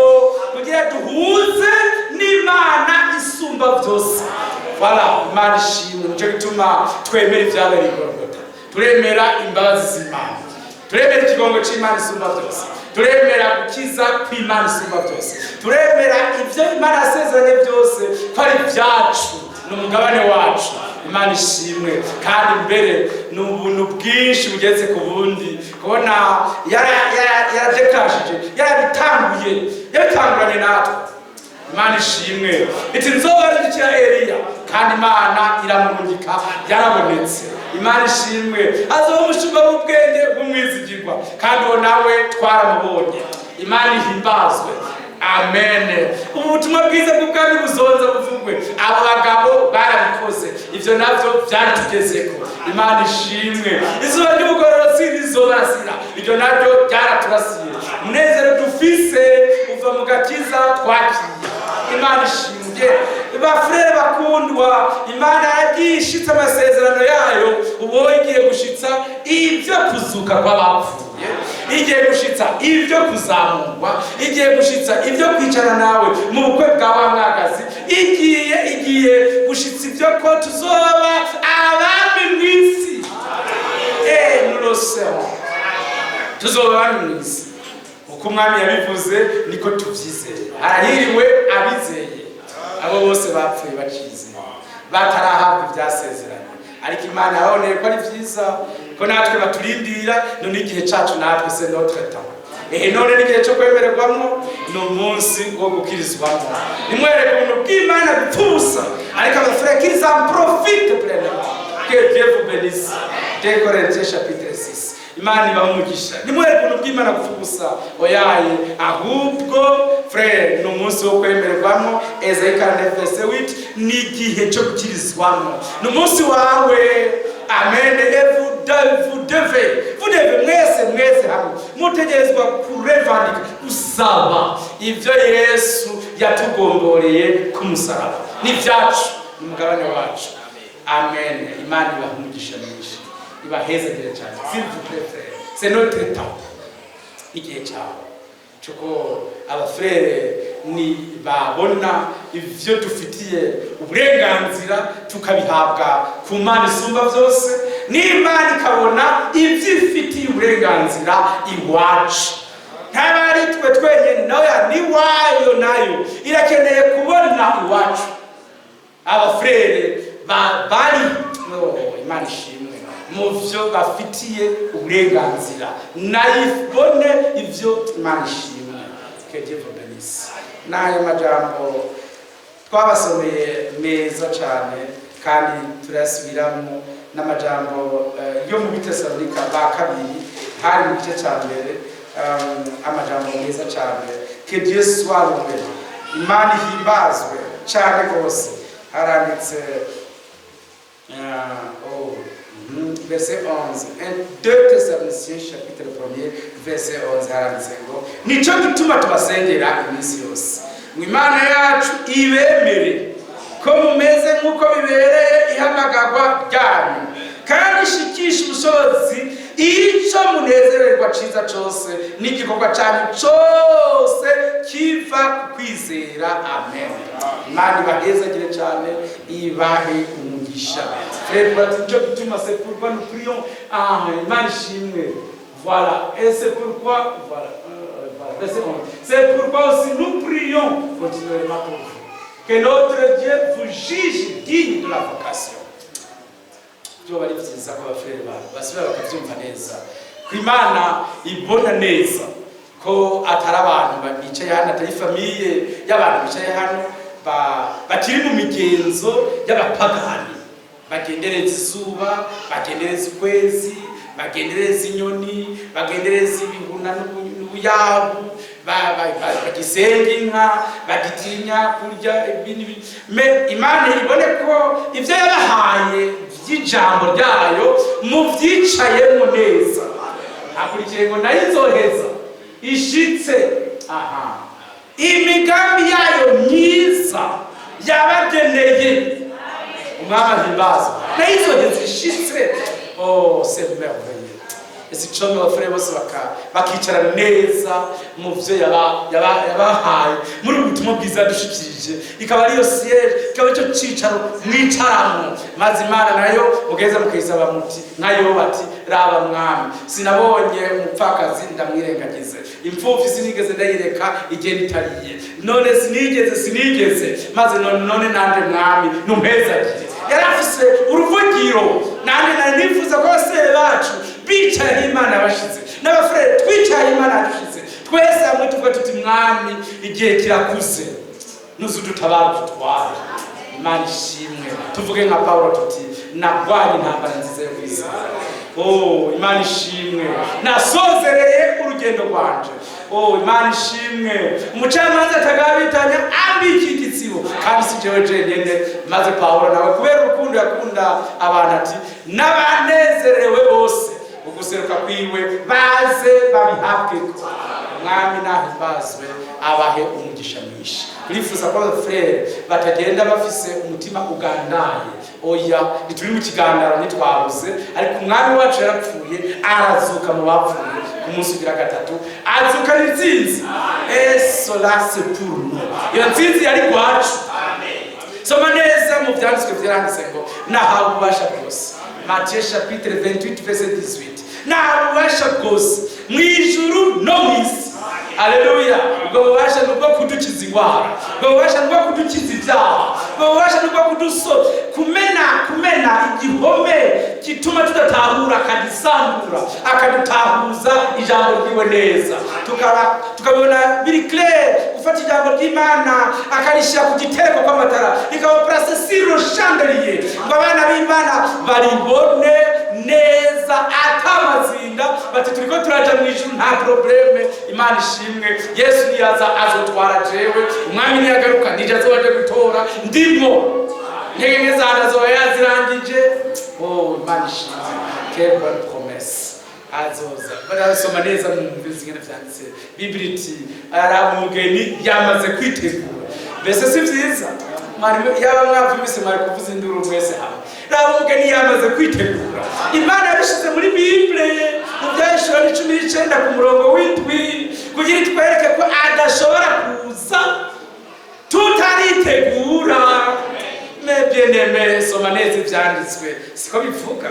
kugira duhuze n'Imana isumba byose. Voilà, Imana ishimwe. Nicyo gituma twemera ibyabereye i Golgotha. Turemera imbabazi z'Imana. Turemera ikigongo cy'Imana isumba byose. Turemera gukiza kw'Imana isumba byose. Turemera ibyo Imana yasezeranye byose ko ari byacu, n'umugabane wacu. Imana ishimwe. Kandi mbere n'ubuntu bwinshi bugeze ku bundi, kubona yaradekashije, yabitanguranye natwe. Imana ishimwe. Iti nzobarindikira Eliya, kandi Imana iramurungika, yarabonetse. Imana ishimwe. Azoba umushumba w'ubwenge bw'umwizigirwa, kandi uwo nawe twaramubonye. Imana ihimbazwe. Amen. Ubutumwa bwiza bw'ubwami buzonza buvugwe. Abo bagabo barabikoze, ibyo nabyo byaratugezeko. Imana ishimwe. Izuba ry'ubugororotsi rizobarasira, ibyo nabyo byaraturasiye. Umunezero dufise uva mu gakiza twakiye. Imana ishimwe. Bafurere bakundwa, Imana yagiye ishitsa amasezerano yayo, ubu igiye gushitsa ibyo kuzuka kw'abapfuye, igiye gushitsa ibyo kuzamurwa, igiye gushitsa ibyo kwicara nawe mu bukwe bwa wa mwagazi, igiye gushitsa ibyo ko tuzoba abami mu isi. Nurosero tuzoba abami mu isi uko umwami yabivuze, niko tuvyizeye. Harahiriwe abizeye, abo bose bapfuye bacizeye, batarahabwa ibyasezeranye. Ariko Imana yaboneye ko ari byiza ko natwe baturindira, none igihe cacu natwe c'est notre temps. None n'igihe cyo kwemererwamo, ni umunsi wo gukirizwamo. Nimwereke ubuntu bw'Imana bipfusa, ariko abafrères qu'ils en profitent pleinement. Que Dieu vous bénisse. 2 Corinthiens chapitre 6. Imana ibaha umugisha. Nimwereke ubuntu bw'Imana bupfusa oyaye, ahubwo frère ni umunsi wo kwemererwamo. Esaïe 49 verset 8, ni igihe cyo gukirizwamo, ni umunsi wawe. Amen. Et vous devez mwese hamwe mutegerezwa kurevandika, usaba ibyo Yesu yatugomboreye ku musaraba. Ni byacu, ni umugabane wacu. Amen. Imana ibaha umugisha mwinshi, ibahezagire cyane. S'il vous plaît frère, c'est notre temps. Igihe cyawe cyuko abafrere ni babona ivyo dufitiye uburenganzira tukabihabwa ku Mana isumba byose, n'Imana ikabona ivyo ifitiye uburenganzira iwacu. Ntabari twe twenyene, nayo ni wayo, nayo irakeneye kubona iwacu abafrere bari Imana ishimwe mu vyo bafitiye uburenganzira, nayibone ivyo Imana ishimwe. Que Dieu vous bénisse. N'ayo majambo twabasomeye meza cyane, kandi turasubiramo n'amajambo yo mu Bitesalonika ba kabiri, hari mu gice cya mbere, amajambo meza cyane. Que Dieu soit loué. Imana ihimbazwe cyane rwose. Haranditse verset 11, 2 Thessaloniciens chapitre 1 verset 11, haranditse ngo nico gituma tubasengera iminsi yose, ngo Imana yacu ibemere ko mumeze nk'uko bibereye ihamagagwa ryanyu, kandi ishikisha ubushobozi icyo munezererwa ciza cyose n'igikorwa cyanyu cyose kiva ku kwizera. Amen. Imana ibahezagire cyane, ibahe umugisha. Frère, c'est pourquoi nous prions. Imana ishimwe. Voilà. Et c'est pourquoi, voilà. C'est pourquoi aussi nous prions continuellement pour vous. Que notre Dieu vous juge digne de la vocation. Byo bari byiza ko abafrere basubira bakabyumva neza, ko Imana ibona neza ko atari abantu bicaye hano, atari famiye y'abantu bicaye hano bakiri mu migenzo y'abapagani. bagendereza izuba, bagendereza ukwezi, bagendereza inyoni, bagendereza ibihuna n'ubuyabu, bagisenga inka, bagitinya kurya ibintu. Imana ibone ko ivyo yabahaye by'ijambo ryayo muvyicayemo neza. Akurikiye ngo nayo izoheza ishitse imigambi yayo myiza yabageneye. Umwami ahimbaza nayo izoheza ishitse. C'est merveilleux. Ese cyo abafure bose bakicara neza mu byo yabahaye muri ubutumwa bwiza dushikirije, ikaba ariyo siège, ikaba cyo cicaro mwicaramo, maze Imana nayo mugeza mukayisaba muti nayo bati raba mwami, sinabonye umupfakazi ndamwirengagize, imfuvyi sinigeze ndayireka igenda itariye, none sinigeze maze none nande mwami numpezagire. Yarafise uruvugiro nande nifuza ko se bacu bicaye Imana bashize n'abafrere twicaye Imana dushize twese hamwe tuvuga tuti mwami igihe kirakuze nuzudutabara tutware. Imana ishimwe. Tuvuge nka Paulo tuti nagwanye intambara nziza yo kwisa. Imana ishimwe. Nasozereye urugendo rwanje. Imana ishimwe. Umucamanza atagabitanya ambiki igitsibo kandi si jewe jenyene, maze Paulo nawe kubera urukundo yakunda abantu ati n'abanezerewe bose uguseruka kwiwe baze babihabwe. Mwami nahimbazwe abahe umugisha mwinshi. Turifuza ko abafrere batagenda bafise umutima ugandaye. Oya, nituri mu kigandaro nitwabuze, ariko umwami wacu yarapfuye arazuka mu bapfuye ku munsi ugira gatatu, azuka n'intsinzi. Cela c'est pour nous. Iyo ntsinzi yari kwacu. Soma neza mu byanditswe byaranditse ngo nahawe ububasha bwose. Matthieu chapitre 28 verset 18. Nahawe ububasha bwose mu ijuru no mu isi. Haleluya. Ubwo bubasha nubwo kudukiza ingwara, ubwo bubasha nubwo kudukiza ibyaha, ubwo bubasha nubwo kumena igihome kituma tudatahura, akadisambura, akadutahuza ijambo ryiwe neza, tukabona biri clair, gufata ijambo ry'Imana akarishyira ku gitereko kw'amatara, ikaba place sur le chandelier, ngo abana b'Imana baribone neza atamazinda, bati turiko turaja mu ijuru nta probleme. Imana ishimwe. Yesu niyaza azotwara jewe, umwami niyagaruka nije azoje gutora ndimo, ntege zanda zo yazirangije. Imana ishimwe. Quelle bonne promesse. Azoza barasoma neza mu bizingene vyanditse Bibiliya iti arabu umugeni yamaze kwitegura. Mbese si vyiza yaba mwavumvise mwari kuvuza induru mwese hamwe. Raba umugeni yamaze kwitegura. Imana yabishize muri Bibiliya mu Byahishura 19 ku murongo w'indwi kugira itwereke ko adashobora kuza tutaritegura. Bien-aimé, soma neza ivyanditswe siko bivuga.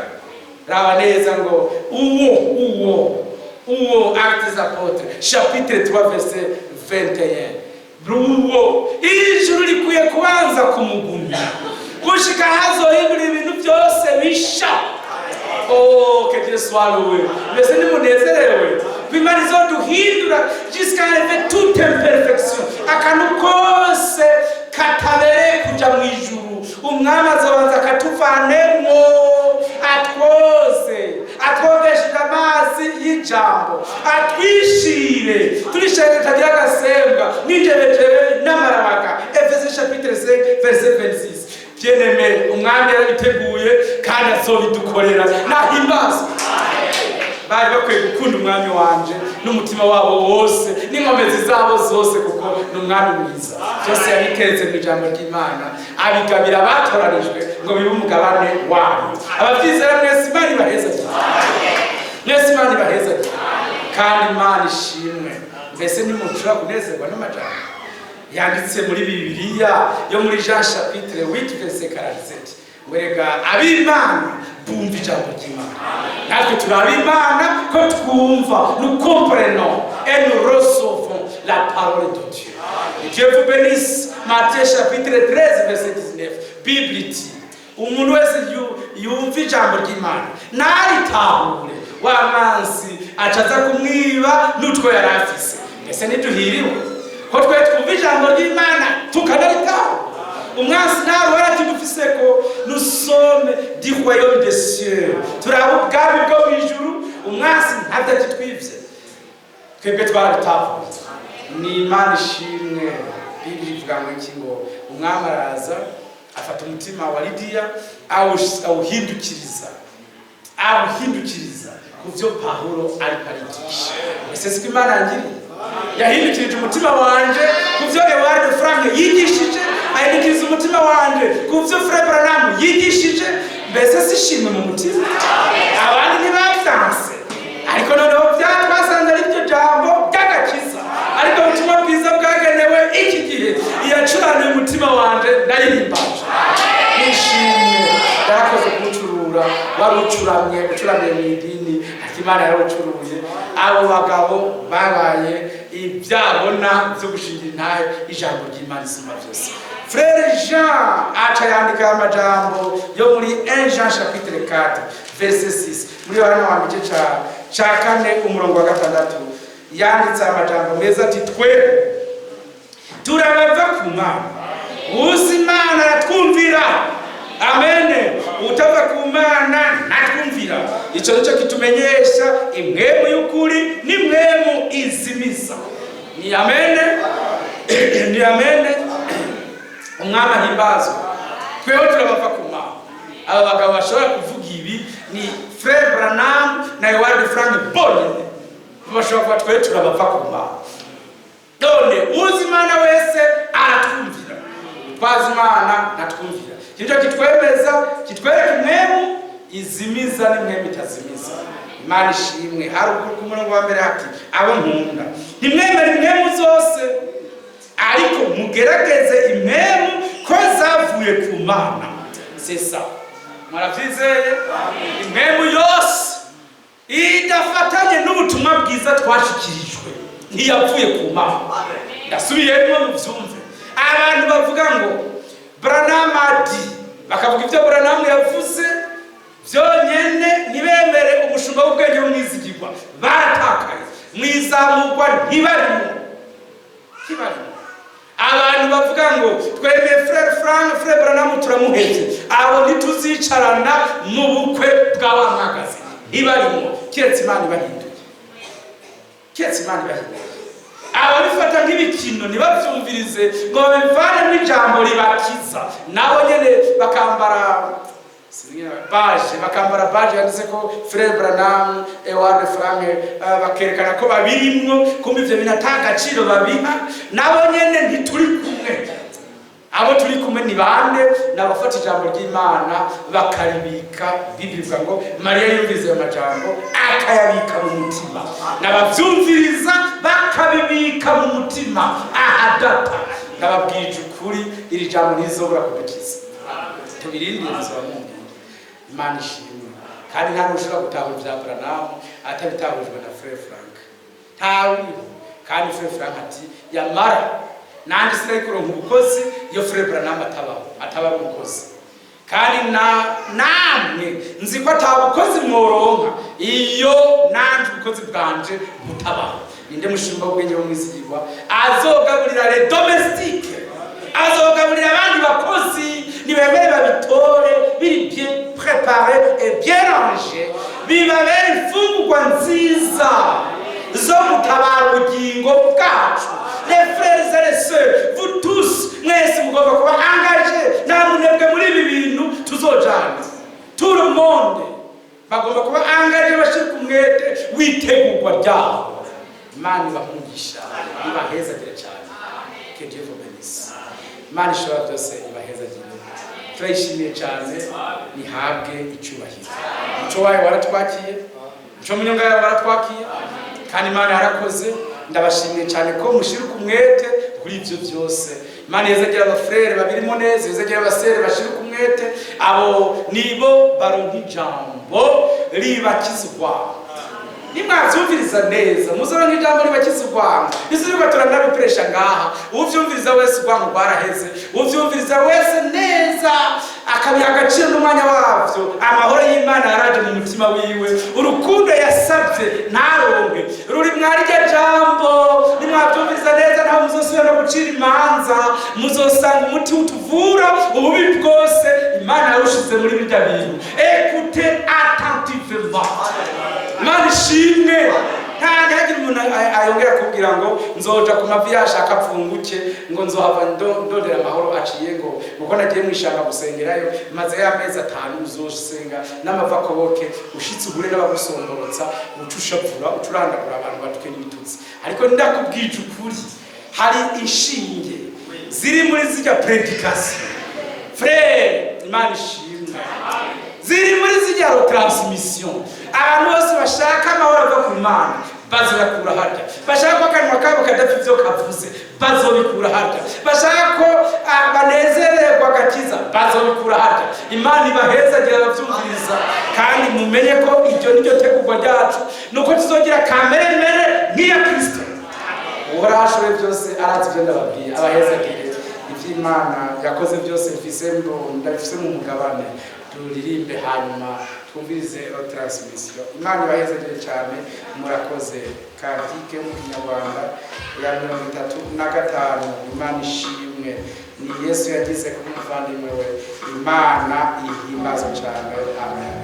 Raba neza ngo uwo Actes des Apôtres chapitre 3 verset 21. Ijuru rikwiye kubanza kumugumya gushika hazohindura ibintu byose bisha. Que Dieu soit loué. Mbese nimunezerewe Imana izoduhindura jusqu'à enlever toute imperfection, akantu kose katabere kuja mu ijuru. Umwami azobanza akatuvanemo atwogesheje amazi y'ijambo, atwishire turishire tagira gasembwa n'injebejebe n'amarabaga. Efesiens chapitre 5 verset 26. Bien-aimé, umwami yarabiteguye kandi azobidukorera. Nahimbaza. Bari bakwiye gukunda umwami wanje n'umutima wabo wose n'inkomezi zabo zose, kuko n'umwami mwiza. Byose yabiteze mu ijambo ry'Imana, abigabira abatoranijwe ngo bibe umugabane wabo. Ababyizera mwese Imana ibahezagire. Mwese Imana ibahezagire. Kandi Imana ishimwe. Mbese nimushobora kunezerwa n'amajambo yanditse muri Bibiliya yo muri Jean chapitre 8 verset 47. Mwereka ab'Imana bumva ijambo ry'Imana. Natwe turab'Imana ko twumva, nous comprenons et nous recevons la parole de Dieu. Et Dieu vous bénisse. Matthieu chapitre 13 verset 19. Bibiliya iti umuntu wese yumva ijambo ry'Imana naritahure wa mansi acaza kumwiba n'utwo yarafise. Ese ntiduhiriwe ko twe twumva ijambo ry'Imana tukanaritaho. umwansi nawe waratidufise ko nous sommes du royaume des cieux, turaba ubwami bwo mwijuru. Umwansi ntabyo kitwivye, twebwe twaratavuye. Ni Imana ishimwe. Bibiri ivuga ngo iki, ngo umwami araza afata umutima wa Lidiya awuhindukiriza ku byo Pawulo ariko arigisha. Ese siko Imana yangiriye? Yahindukirije umutima wanje ku byo Eward Frank yigishije, ahindukiriza umutima wanje ku byo Frère Branham yigishije. Mbese sishimwe mu mutima? Abandi ntibavyanse, ariko noneho byatwasanze ari byo jambo ry'agakiza, ariko ubutumwa bwiza bwagenewe iki gihe. Iyacuraniye umutima wanje ndayihimbaje. Nishimye yarakoze kumucurura, wari ucuramye mu idini, ariko Imana yarawucuruye. Abo bagabo babaye ibyabona byo gushingira intahe ijambo ry'Imana isumba byose. Frère Jean aca yandika amajambo yo muri 1 Jean chapitre 4 verset 6, muri Yohana wa mbere ca 4 umurongo wa 6, yanditse amajambo meza ati twe turabava ku Mana, uzi Imana aratwumvira. Amen. Utava ku Mana natwumvira. Ico nico kitumenyesha imwemu y'ukuri ni mwemu izimiza. Ni amen. Ni amen. Umwami ahimbazwe. Tweho turabava ku Mana. Aba bagabo bashobora kuvuga ibi ni Frère Branham na Eward Frank bonyene. Bashobora kuba twe turabava ku Mana. None uzi Imana wese aratwumvira. Twazi Imana natwumvira. Kinjo kitwemeza, kitwereka imwemu izimiza n'imwemu itazimiza. Imana ishimwe. Haruguru ku murongo wa mbere ati abo nkunda ntimwemere imwemu zose, ariko mugerageze imwemu ko zavuye ku Mana. Sesa muravyizeye? Imwemu yose idafatanye n'ubutumwa bwiza twashikirijwe ntiyavuye ku Mana. Ndasubiyemo muvyumve. Abantu bavuga ngo Branham ati, bakavuga ibyo Branham yavuze byonyene, ntibemere umushumba w'ubwenge w'umwizigirwa, baratakaye mwizamurwa ntibarimo. Abantu bavuga ngo twemeye Frère Branham turamuheze, abo ntituzicarana mu bukwe bw'abamagaze, ntibarimo. Kiretse Imana ibahinduye. Ababifata nk'ibikino ntibavyumvirize ngo bivane n'ijambo ribakiza. Nabo nyene bakambara baje yanditse ko Frère Branham, Eward Frank bakerekana ko babirimwo, kumbe ivyo binatagaciro babiha. Nabo nyene ntituri kumwe. Abo turi kumwe ni bande? Nabafata ijambo ry'Imana bakaribika. Bibiri ivuga ngo Mariya yumviriza ayo majambo akayabika mu mutima, nabavyumviriza bakabibika mu mutima ahadata. Nababwije ukuri, iri jambo ntizobura kudukiza. Tubirindire bizabamwumvira. Imana ishimwe. Kandi nta nushobora gutahura ibya Branham atabitahujwe na Frère Frank. Tawiho. Kandi Frère Frank ati yamara nandi sinayikuronka ubukozi iyo Frère Branham ataba umukozi. Kandi namwe nzi ko atabukozi mworonka iyo nandi ubukozi bwanje mutabaho. Ninde mushimba w'ubwenge w'umwizigirwa azogaburira les domestiques, azogaburira abandi bakozi, nibemere babitore biri bien préparé et bien rangé, bibabere imfungurwa nziza zo gutabara ubugingo bwacu. Les frères et les sœurs, vous tous, mwese mugomba kuba engagé, nta munebwe muri ibi bintu tuzojana. Tout le monde bagomba kuba engagé, bashira ku mwete witegurwa ryabo. Imana ibahungisha, ibahezagire cyane. Que Dieu vous bénisse. Imana ishobora byose ibahezagire. Turayishimiye cyane, nihabwe icyubahiro. Muco wayo waratwakiye, muco munyonga yawe waratwakiye, kandi Imana yarakoze. Ndabashimiye cyane ko mushira ku mwete kuri ibyo byose. Imana yezagira abafrere babirimo neza, yezagira abasere bashira ku mwete, abo nibo baronka ijambo ribakizwa. Nimwavyumviriza neza, muzoronka ijambo ribakiza urwango. Isubiye turanabipresha ngaha, uvyumviriza wese urwango rwaraheze, uvyumviriza wese neza akabiha agaciro n'umwanya wavyo. Amahoro y'Imana yaraje mu mutima wiwe, urukundo yasabye ntaronke ruri mwarya jambo. Nimwavyumviriza neza ntaho muzosubira no gucira imanza muzosanga umuti utuvura ububi bwose Imana yarushize muri birya bintu. Écoutez attentivement. Imana ishimwe. Ntagira umuntu ayongera kubwira ngo nzoja ku mavi yashaka apfunguke ngo nzohava ndondera amahoro aciye ngo kuko nagiye mwishaka gusengerayo maze y'amezi 5 uzosenga n'amava koboke ushitse uhure n'abagusomborotsa ucushapfura ucurandagura abantu batuke n'ibitutsi. Ariko ndakubwije ukuri hari inshinge ziri muri zijya prédication frère Imana ishimwe ziri muri zijya retransmission. Abantu bose bashaka amahoro ava ku Imana bazobikura harya, bashaka ko akanwa kabo kadafite ivyo kavuze bazobikura harya, bashaka ko banezererwa gakiza bazobikura harya. Imana ibaheza gira abavyumviriza kandi mumenye ko iryo niryo tegurwa ryacu nuko tuzogira kamere mere nk'iya Kristo. Uhoraho byose arazi ibyo ndababwiye abaheza gire ivy'Imana yakoze byose mfise ndafise mu mugabane turirimbe hanyuma twumvirize transmission. Imana ibahezagire cyane murakoze. Kandike mu Kinyarwanda ya 35. Imana ishimwe ni Yesu yagize ku muvandimwe we. Imana ihimbaza cyane. Amen.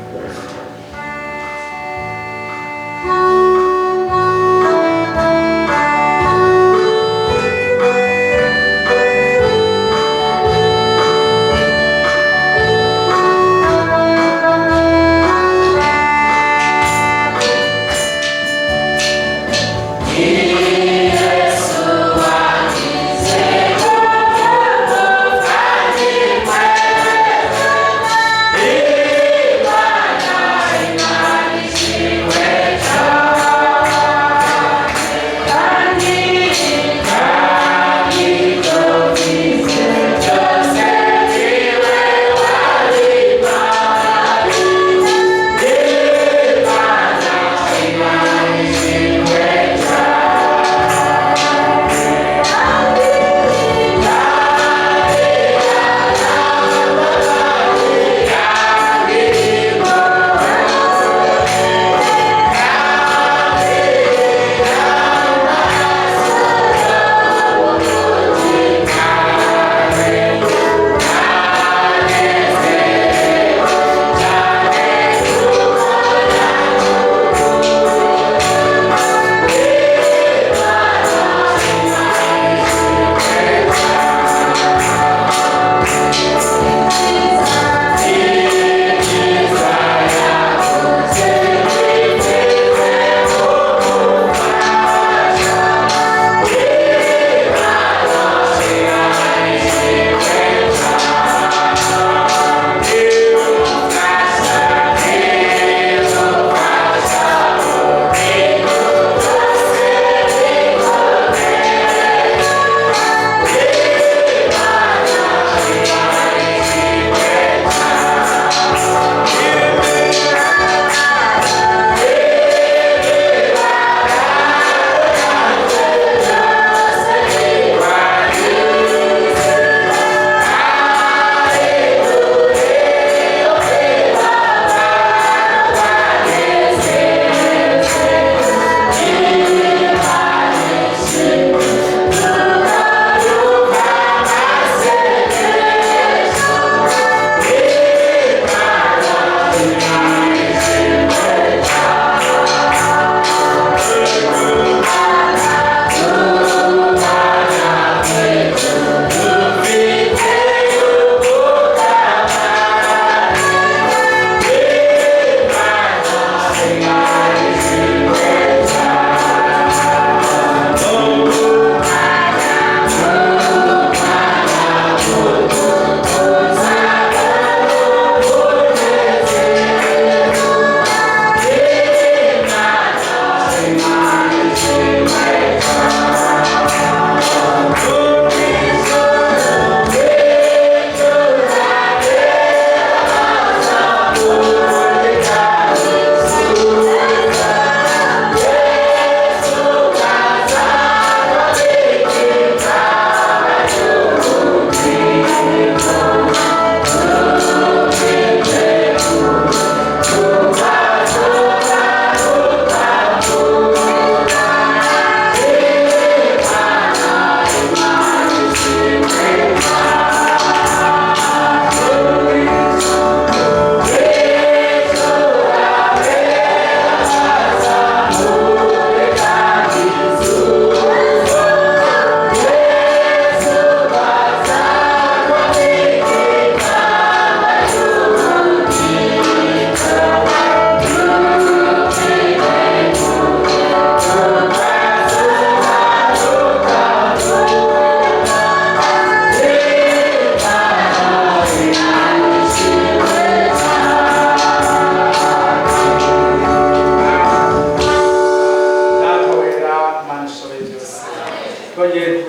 Imana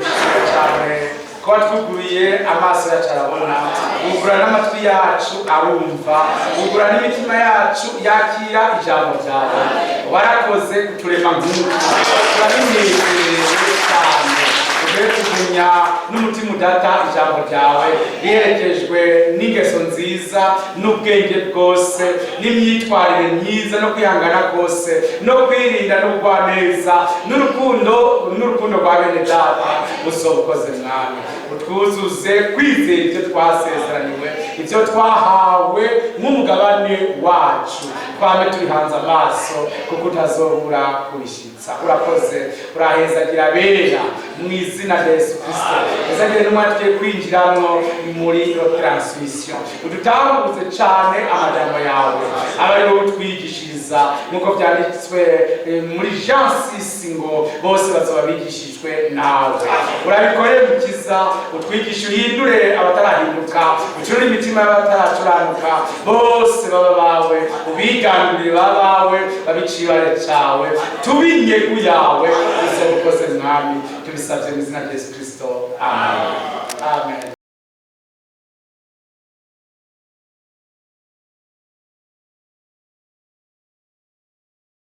tugushimira cyane kuba twuguriye amaso yacu arabona, ugura n'amatwi yacu arumva, ugura n'imitima yacu yakira ijambo ryawe. Warakoze kuturema nk'uko turabinezerewe cyane, ugere kumenya n'umutima udata ijambo ryawe riherekejwe n'ingeso nziza n'ubwenge bwose n'imyitwarire myiza no kwihangana kose no kwirinda n'ubugwaneza n'urukundo rwa bene data. Usobukoze mwami, utwuzuze kwizera ibyo twasezeraniwe, ibyo twahawe nk'umugabane wacu, twame tubihanze amaso kuko utazobura kubishyitsa. Urakoze, urahezagira bera mu izina rya Yesu Kristo. Ezagire n'umwana tugiye kwinjiramo muri iyo transmission, udutambuze cyane amajambo yawe aba ari wowe utwigishiriza nk'uko byanditswe muri Jean 6 ngo bose bazoba bigishijwe nawe. Urabikoreye mukiza, utwigisha uhindure abatarahinduka, ucurure imitima y'abataracuranuka, bose baba bawe, ubigandurire baba bawe, babicibare cyawe, tubinyegu yawe. Usobukoze mwami, tubisabye mu izina rya Yesu Kristo. Amen. Amen.